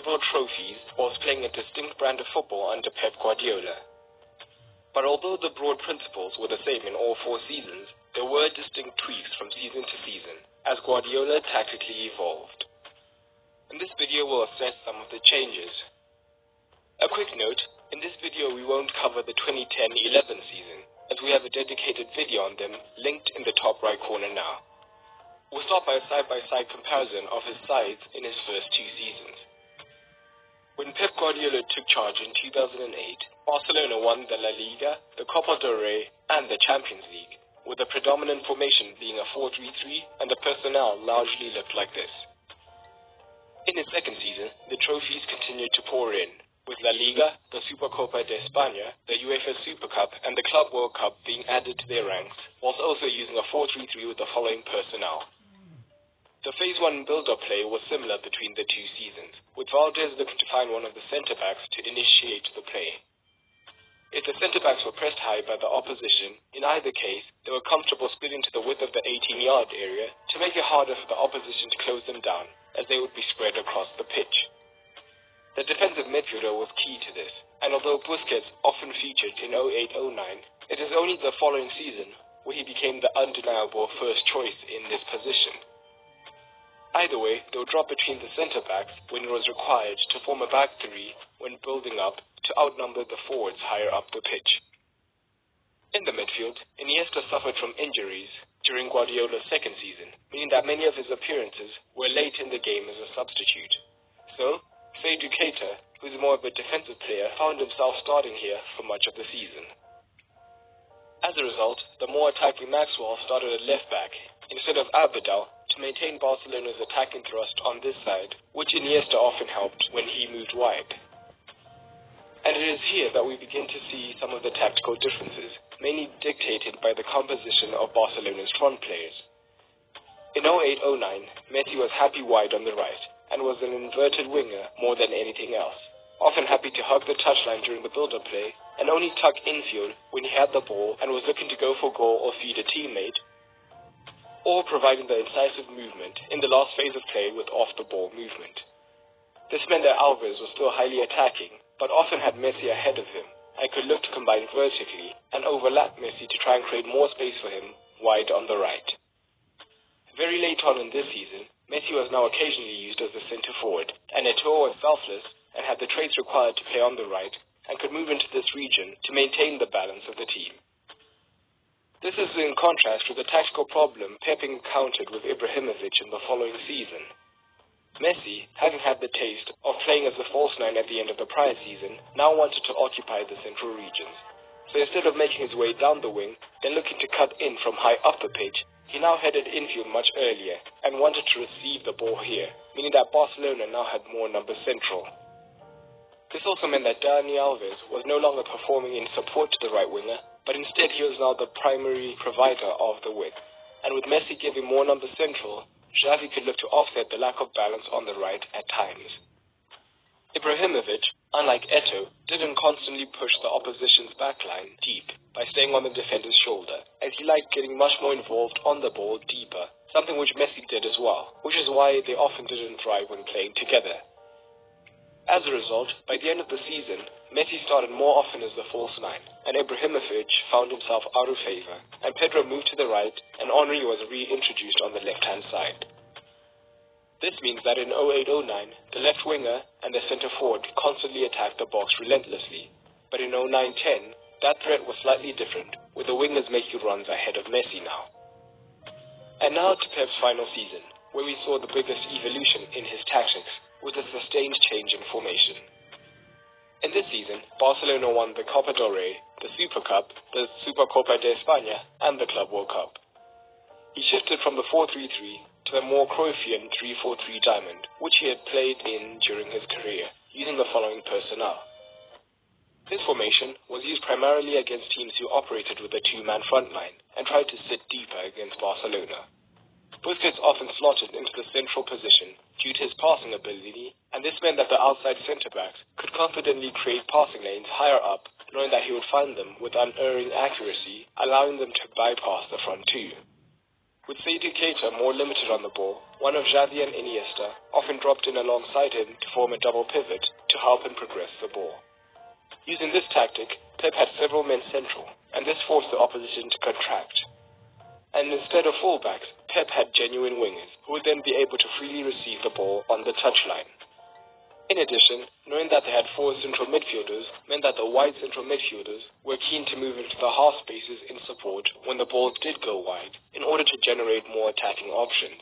several trophies whilst playing a distinct brand of football under Pep Guardiola. But although the broad principles were the same in all 4 seasons, there were distinct tweaks from season to season as Guardiola tactically evolved. In this video we'll assess some of the changes. A quick note, in this video we won't cover the 2010-11 season, as we have a dedicated video on them linked in the top right corner now. We'll start by a side-by-side comparison of his sides in his first 2 seasons. When Pep Guardiola took charge in 2008, Barcelona won the La Liga, the Copa del Rey, and the Champions League, with the predominant formation being a 4-3-3 and the personnel largely looked like this. In his second season, the trophies continued to pour in, with La Liga, the Supercopa de España, the UEFA Super Cup, and the Club World Cup being added to their ranks, whilst also using a 4-3-3 with the following personnel. The Phase 1 build-up play was similar between the 2 seasons, with Valdez looking to find one of the centre-backs to initiate the play. If the centre-backs were pressed high by the opposition, in either case, they were comfortable splitting to the width of the 18-yard area to make it harder for the opposition to close them down, as they would be spread across the pitch. The defensive midfielder was key to this, and although Busquets often featured in 2008-09, it is only the following season where he became the undeniable first choice in this position. Either way, they would drop between the centre-backs when it was required to form a back 3 when building up to outnumber the forwards higher up the pitch. In the midfield, Iniesta suffered from injuries during Guardiola's second season, meaning that many of his appearances were late in the game as a substitute. So, Seydou Keita, who is more of a defensive player, found himself starting here for much of the season. As a result, the more attacking Maxwell started at left-back instead of Abidal to maintain Barcelona's attacking thrust on this side, which Iniesta often helped when he moved wide. And it is here that we begin to see some of the tactical differences, mainly dictated by the composition of Barcelona's front players. In 2008-09, Messi was happy wide on the right, and was an inverted winger more than anything else, often happy to hug the touchline during the build-up play, and only tuck infield when he had the ball and was looking to go for goal or feed a teammate, or providing the incisive movement in the last phase of play with off-the-ball movement. This meant that Alves was still highly attacking, but often had Messi ahead of him, and could look to combine vertically and overlap Messi to try and create more space for him wide on the right. Very late on in this season, Messi was now occasionally used as a centre-forward, and Eto'o was selfless and had the traits required to play on the right, and could move into this region to maintain the balance of the team. This is in contrast with the tactical problem Pep encountered with Ibrahimovic in the following season. Messi, having had the taste of playing as the false 9 at the end of the prior season, now wanted to occupy the central regions. So instead of making his way down the wing, then looking to cut in from high up the pitch, he now headed infield much earlier and wanted to receive the ball here, meaning that Barcelona now had more numbers central. This also meant that Dani Alves was no longer performing in support to the right winger, but instead he was now the primary provider of the width. And with Messi giving more numbers central, Xavi could look to offset the lack of balance on the right at times. Ibrahimovic, unlike Eto'o, didn't constantly push the opposition's backline deep by staying on the defender's shoulder, as he liked getting much more involved on the ball deeper, something which Messi did as well, which is why they often didn't thrive when playing together. As a result, by the end of the season, Messi started more often as the false 9, and Ibrahimovic found himself out of favour, and Pedro moved to the right, and Henry was reintroduced on the left-hand side. This means that in 2008-09, the left winger and the centre-forward constantly attacked the box relentlessly, but in 2009-10, that threat was slightly different, with the wingers making runs ahead of Messi now. And now to Pep's final season, where we saw the biggest evolution in his tactics, with a sustained change in formation. In this season, Barcelona won the Copa del Rey, the Super Cup, the Supercopa de España, and the Club World Cup. He shifted from the 4-3-3 to a more Cruyffian 3-4-3 diamond, which he had played in during his career, using the following personnel. This formation was used primarily against teams who operated with a 2-man front line and tried to sit deeper against Barcelona. Busquets often slotted into the central position due to his passing ability, and this meant that the outside centre-backs could confidently create passing lanes higher up, knowing that he would find them with unerring accuracy, allowing them to bypass the front 2. With Seydou Keita more limited on the ball, one of Xavi and Iniesta often dropped in alongside him to form a double pivot to help him progress the ball. Using this tactic, Pep had several men central, and this forced the opposition to contract. And instead of fullbacks, Pep had genuine wingers, who would then be able to freely receive the ball on the touchline. In addition, knowing that they had four central midfielders meant that the wide central midfielders were keen to move into the half spaces in support when the balls did go wide, in order to generate more attacking options.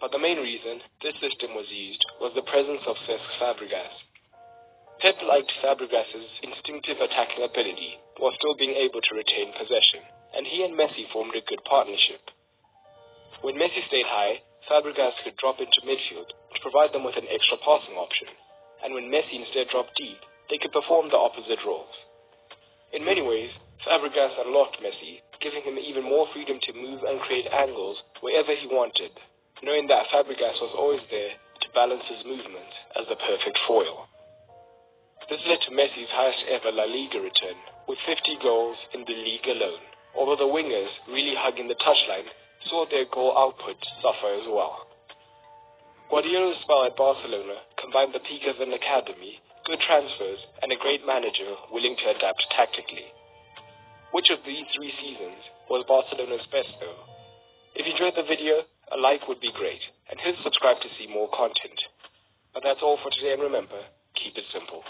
But the main reason this system was used was the presence of Cesc Fabregas. Pep liked Fabregas's instinctive attacking ability while still being able to retain possession, and he and Messi formed a good partnership. When Messi stayed high, Fabregas could drop into midfield to provide them with an extra passing option, and when Messi instead dropped deep, they could perform the opposite roles. In many ways, Fabregas unlocked Messi, giving him even more freedom to move and create angles wherever he wanted, knowing that Fabregas was always there to balance his movement as the perfect foil. This led to Messi's highest ever La Liga return, with 50 goals in the league alone, although the wingers, really hugging the touchline, saw their goal output suffer as well. Guardiola's spell at Barcelona combined the peak of an academy, good transfers, and a great manager willing to adapt tactically. Which of these 3 seasons was Barcelona's best though? If you enjoyed the video, a like would be great, and hit subscribe to see more content. But that's all for today, and remember, keep it simple.